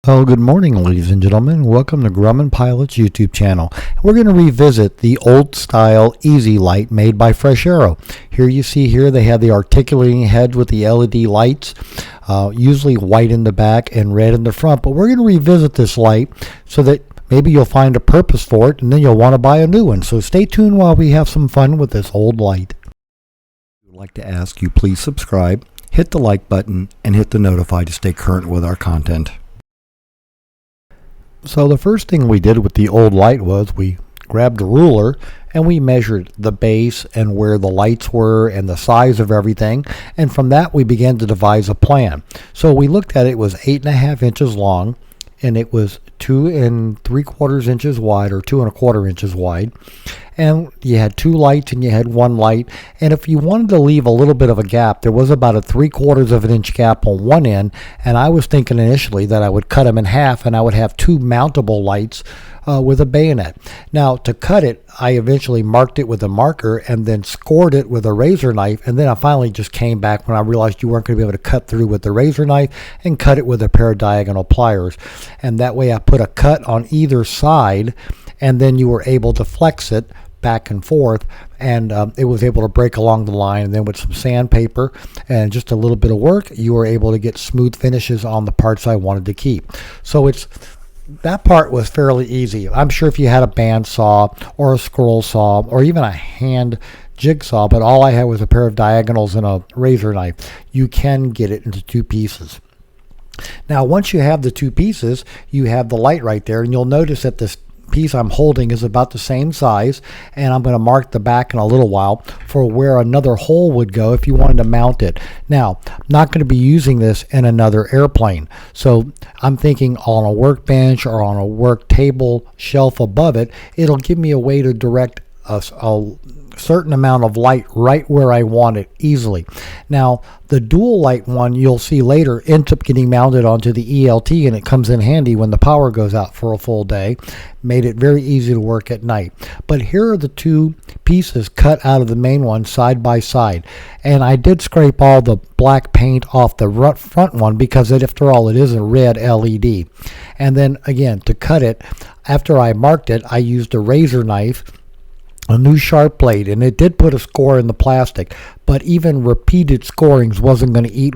Well, good morning, ladies and gentlemen. Welcome to Grumman Pilot's YouTube channel. We're going to revisit the old style EasyLight made by FreshAero. Here you see here they have the articulating heads with the LED lights, usually white in the back and red in the front. But we're going to revisit this light so that maybe you'll find a purpose for it and then you'll want to buy a new one. So stay tuned while we have some fun with this old light. I'd like to ask you please subscribe, hit the like button, and hit the notify to stay current with our content. So the first thing we did with the old light was we grabbed a ruler and we measured the base and where the lights were and the size of everything, and from that we began to devise a plan. So we looked at it, it was 8.5 inches long and it was 2 3/4 inches wide, or 2 1/4 inches wide, and you had 2 lights and you had 1 light. And if you wanted to leave a little bit of a gap, there was about a 3/4 inch gap on one end, and I was thinking initially that I would cut them in half and I would have 2 mountable lights with a bayonet. Now to cut it, I eventually marked it with a marker and then scored it with a razor knife, and then I finally just came back when I realized you weren't going to be able to cut through with the razor knife and cut it with a pair of diagonal pliers. And that way I put a cut on either side, and then you were able to flex it back and forth, and it was able to break along the line. And then with some sandpaper and just a little bit of work, you were able to get smooth finishes on the parts I wanted to keep. So that part was fairly easy. I'm sure if you had a bandsaw or a scroll saw or even a hand jigsaw, but all I had was a pair of diagonals and a razor knife, you can get it into 2 pieces. Now once you have the 2 pieces, you have the light right there, and you'll notice that this piece I'm holding is about the same size, and I'm going to mark the back in a little while for where another hole would go if you wanted to mount it. Now, I'm not going to be using this in another airplane, so I'm thinking on a workbench or on a work table shelf above it, it'll give me a way to direct a certain amount of light right where I want it easily. Now the dual light one you'll see later ends up getting mounted onto the ELT, and it comes in handy when the power goes out for a full day. Made it very easy to work at night. But here are the 2 pieces cut out of the main one side by side, and I did scrape all the black paint off the front one because after all it is a red LED. And then again, to cut it, after I marked it, I used a razor knife, a new sharp blade, and it did put a score in the plastic, but even repeated scorings wasn't going to eat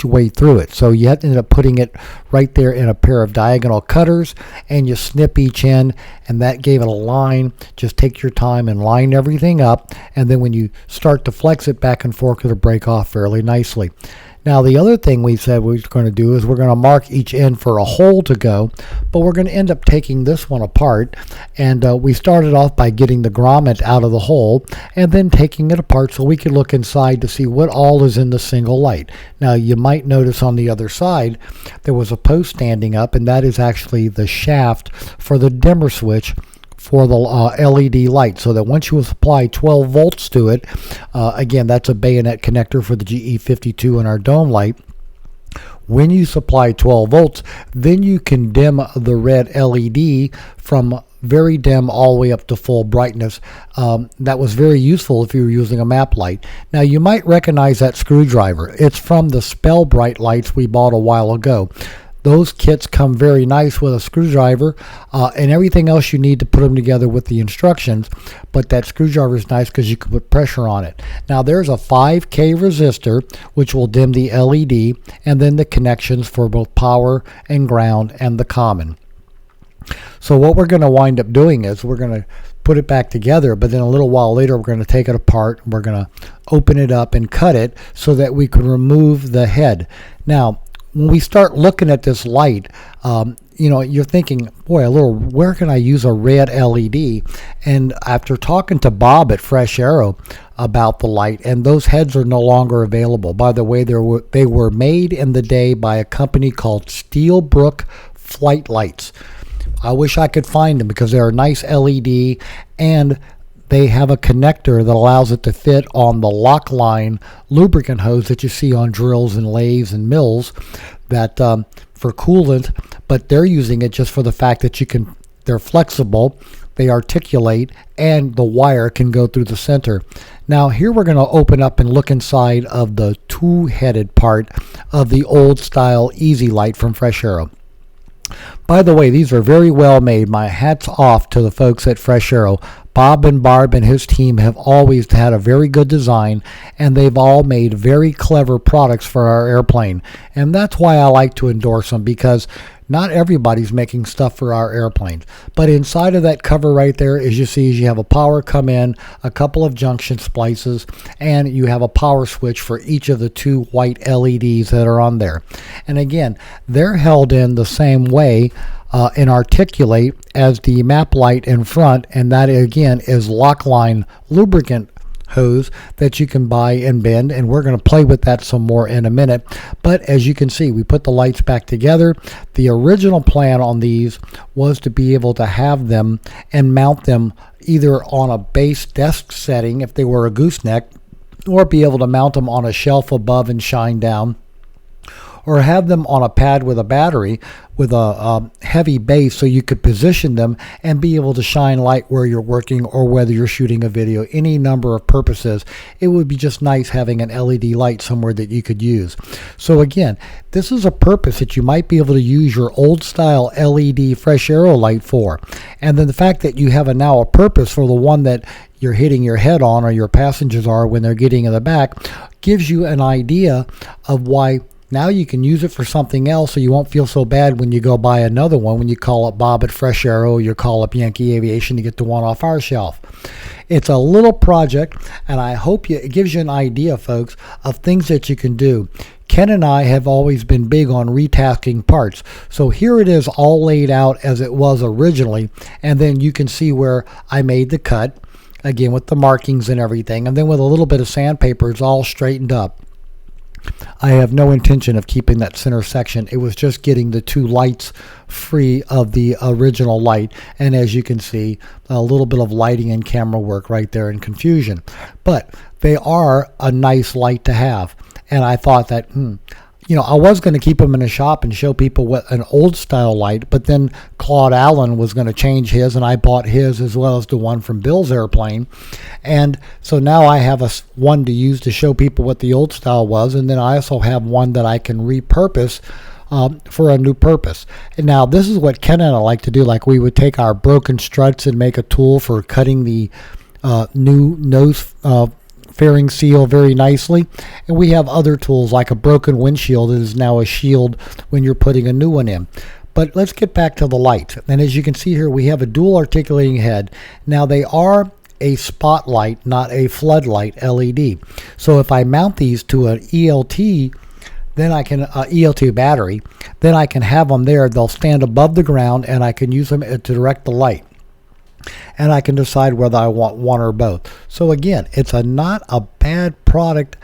your way through it. So you ended up putting it right there in a pair of diagonal cutters, and you snip each end, and that gave it a line. Just take your time and line everything up, and then when you start to flex it back and forth, it'll break off fairly nicely. Now the other thing we said we were going to do is we're going to mark each end for a hole to go, but we're going to end up taking this one apart, and we started off by getting the grommet out of the hole and then taking it apart so we could look inside to see what all is in the single light. Now you might notice on the other side there was a post standing up, and that is actually the shaft for the dimmer switch for the LED light, so that once you apply 12 volts to it, again that's a bayonet connector for the GE52 and our dome light. When you supply 12 volts, then you can dim the red LED from very dim all the way up to full brightness. That was very useful if you were using a map light. Now you might recognize that screwdriver. It's from the Spell Bright lights we bought a while ago. Those kits come very nice with a screwdriver and everything else you need to put them together with the instructions, but that screwdriver is nice because you can put pressure on it. Now there's a 5K resistor which will dim the LED, and then the connections for both power and ground and the common. So what we're going to wind up doing is we're going to put it back together, but then a little while later we're going to take it apart and we're going to open it up and cut it so that we can remove the head. Now when we start looking at this light, you're thinking, boy, where can I use a red LED? And after talking to Bob at FreshAero about the light, and those heads are no longer available. By the way, they were made in the day by a company called Steelbrook Flight Lights. I wish I could find them because they're a nice LED, and they have a connector that allows it to fit on the lock line lubricant hose that you see on drills and lathes and mills that for coolant, but they're using it just for the fact that they're flexible, they articulate, and the wire can go through the center. Now here we're going to open up and look inside of the 2-headed part of the old style EasyLight from FreshAero. By the way, these are very well made. My hat's off to the folks at FreshAero. Bob and Barb and his team have always had a very good design, and they've all made very clever products for our airplane. And that's why I like to endorse them, because not everybody's making stuff for our airplanes. But inside of that cover right there, as you see, you have a power come in, a couple of junction splices, and you have a power switch for each of the two white LEDs that are on there. And again, they're held in the same way and articulate as the map light in front, and that again is Lockline lubricant hose that you can buy and bend, and we're going to play with that some more in a minute. But as you can see, we put the lights back together. The original plan on these was to be able to have them and mount them either on a base desk setting if they were a gooseneck, or be able to mount them on a shelf above and shine down, or have them on a pad with a battery with a heavy base so you could position them and be able to shine light where you're working or whether you're shooting a video. Any number of purposes. It would be just nice having an LED light somewhere that you could use. So again, this is a purpose that you might be able to use your old style LED FreshAero light for. And then the fact that you have now a purpose for the one that you're hitting your head on, or your passengers are when they're getting in the back, gives you an idea of why now you can use it for something else, so you won't feel so bad when you go buy another one. When you call up Bob at FreshAero, you call up Yankee Aviation to get the one off our shelf. It's a little project, and I hope it gives you an idea, folks, of things that you can do. Ken and I have always been big on retasking parts. So here it is all laid out as it was originally, and then you can see where I made the cut, again with the markings and everything, and then with a little bit of sandpaper, it's all straightened up. I have no intention of keeping that center section. It was just getting the two lights free of the original light, and as you can see, a little bit of lighting and camera work right there in confusion. But they are a nice light to have, and I thought that I was going to keep them in a shop and show people what an old style light, but then Claude Allen was going to change his, and I bought his as well as the one from Bill's airplane. And so now I have one to use to show people what the old style was, and then I also have one that I can repurpose for a new purpose. And now this is what Ken and I like to do. Like, we would take our broken struts and make a tool for cutting the new nose fairing seal very nicely, and we have other tools like a broken windshield that is now a shield when you're putting a new one in. But let's get back to the lights. And as you can see here, we have a dual articulating head. Now they are a spotlight, not a floodlight LED. So if I mount these to an ELT, then I can ELT battery, then I can have them there. They'll stand above the ground, and I can use them to direct the light. And I can decide whether I want one or both. So again, it's not a bad product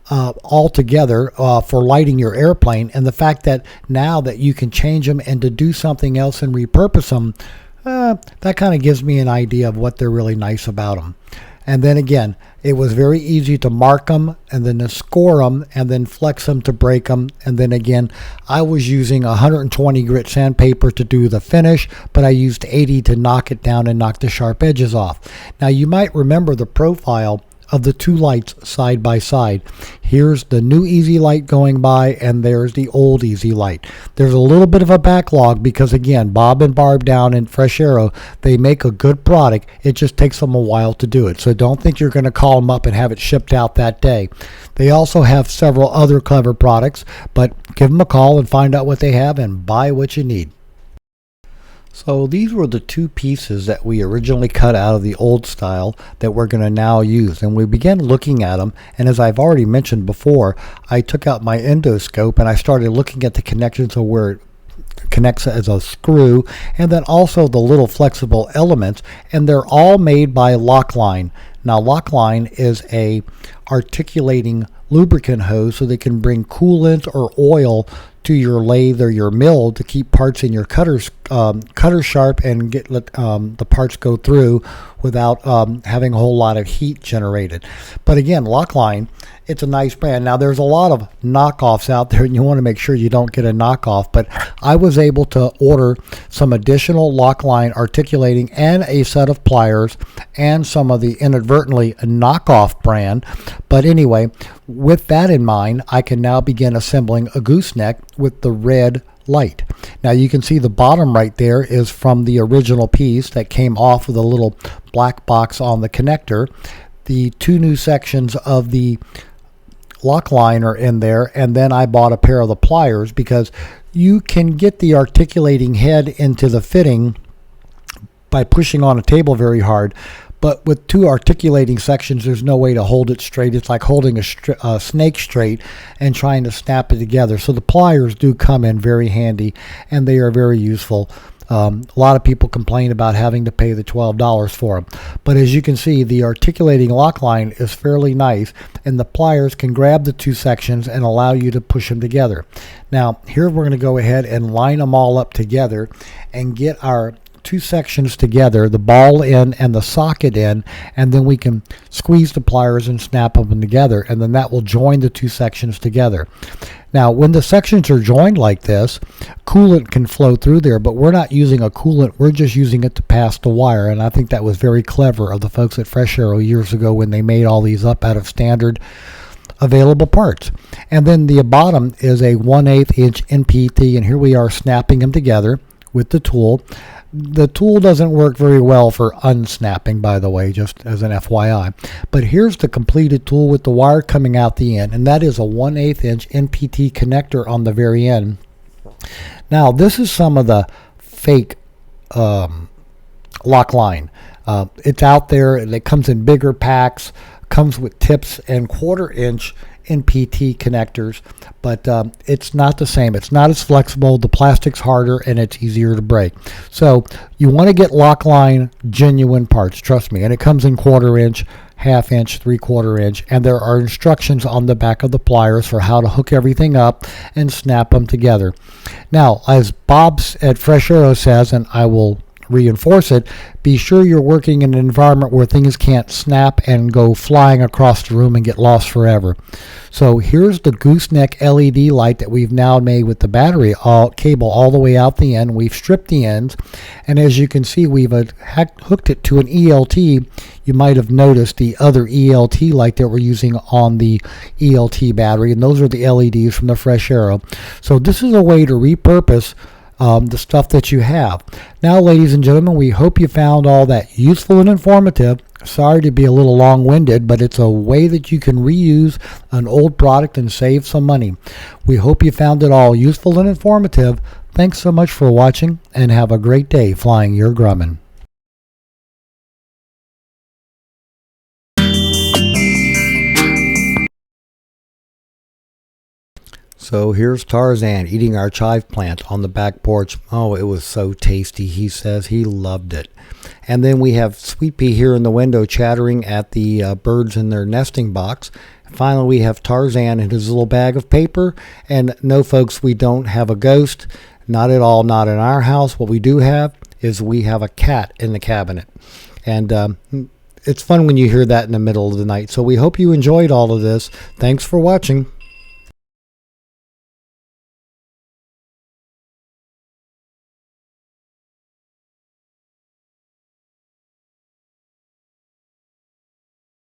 altogether for lighting your airplane. And the fact that now that you can change them and to do something else and repurpose them, that kind of gives me an idea of what they're really nice about them. And then again, it was very easy to mark them and then to score them and then flex them to break them. And then again, I was using 120 grit sandpaper to do the finish, but I used 80 to knock it down and knock the sharp edges off. Now you might remember the profile of the two lights side by side. Here's the new EasyLight going by, and there's the old EasyLight. There's a little bit of a backlog because, again, Bob and Barb down in FreshAero, they make a good product. It just takes them a while to do it. So don't think you're going to call them up and have it shipped out that day. They also have several other clever products, but give them a call and find out what they have and buy what you need. So these were the two pieces that we originally cut out of the old style that we're going to now use, and we began looking at them, and as I've already mentioned before, I took out my endoscope and I started looking at the connections of where it connects as a screw, and then also the little flexible elements, and they're all made by Lockline. Now Lockline is a articulating lubricant hose, so they can bring coolant or oil to your lathe or your mill to keep parts in your cutter sharp and get the parts go through without having a whole lot of heat generated. But again, Lockline, it's a nice brand. Now there's a lot of knockoffs out there, and you want to make sure you don't get a knockoff, but I was able to order some additional Lockline articulating and a set of pliers and some of the inadvertently knockoff brand. But anyway, with that in mind, I can now begin assembling a gooseneck with the red light. Now you can see the bottom right there is from the original piece that came off with a little black box on the connector. The two new sections of the lock line are in there, and then I bought a pair of the pliers because you can get the articulating head into the fitting by pushing on a table very hard, but with two articulating sections there's no way to hold it straight. It's like holding a snake straight and trying to snap it together. So the pliers do come in very handy, and they are very useful. A lot of people complain about having to pay the $12 for them, but as you can see, the articulating lock line is fairly nice, and the pliers can grab the two sections and allow you to push them together. Now here we're going to go ahead and line them all up together and get our two sections together, the ball end and the socket end, and then we can squeeze the pliers and snap them together, and then that will join the two sections together. Now when the sections are joined like this, coolant can flow through there, but we're not using a coolant, we're just using it to pass the wire, and I think that was very clever of the folks at FreshAero years ago when they made all these up out of standard available parts. And then the bottom is a 1/8 inch NPT, and here we are snapping them together with the tool. The tool doesn't work very well for unsnapping, by the way, just as an FYI. But here's the completed tool with the wire coming out the end, and that is a 1/8 inch NPT connector on the very end. Now this is some of the fake lock line. It's out there, and it comes in bigger packs, comes with tips and 1/4 inch NPT connectors, but it's not the same. It's not as flexible, the plastic's harder, and it's easier to break. So you want to get lock line genuine parts, trust me, and it comes in 1/4 inch, 1/2 inch, 3/4 inch, and there are instructions on the back of the pliers for how to hook everything up and snap them together. Now as Bob at FreshAero says, and I will reinforce it, be sure you're working in an environment where things can't snap and go flying across the room and get lost forever. So here's the gooseneck LED light that we've now made with the battery cable all the way out the end. We've stripped the ends, and as you can see, we've hooked it to an ELT. You might have noticed the other ELT light that we're using on the ELT battery, and those are the LEDs from the FreshAero. So this is a way to repurpose the stuff that you have. Now, ladies and gentlemen, we hope you found all that useful and informative. Sorry to be a little long-winded, but it's a way that you can reuse an old product and save some money. We hope you found it all useful and informative. Thanks so much for watching, and have a great day flying your Grumman. So here's Tarzan eating our chive plant on the back porch. Oh, it was so tasty. He says he loved it. And then we have Sweet Pea here in the window chattering at the birds in their nesting box. Finally, we have Tarzan in his little bag of paper. And no, folks, we don't have a ghost. Not at all, not in our house. What we do have is we have a cat in the cabinet. And it's fun when you hear that in the middle of the night. So we hope you enjoyed all of this. Thanks for watching.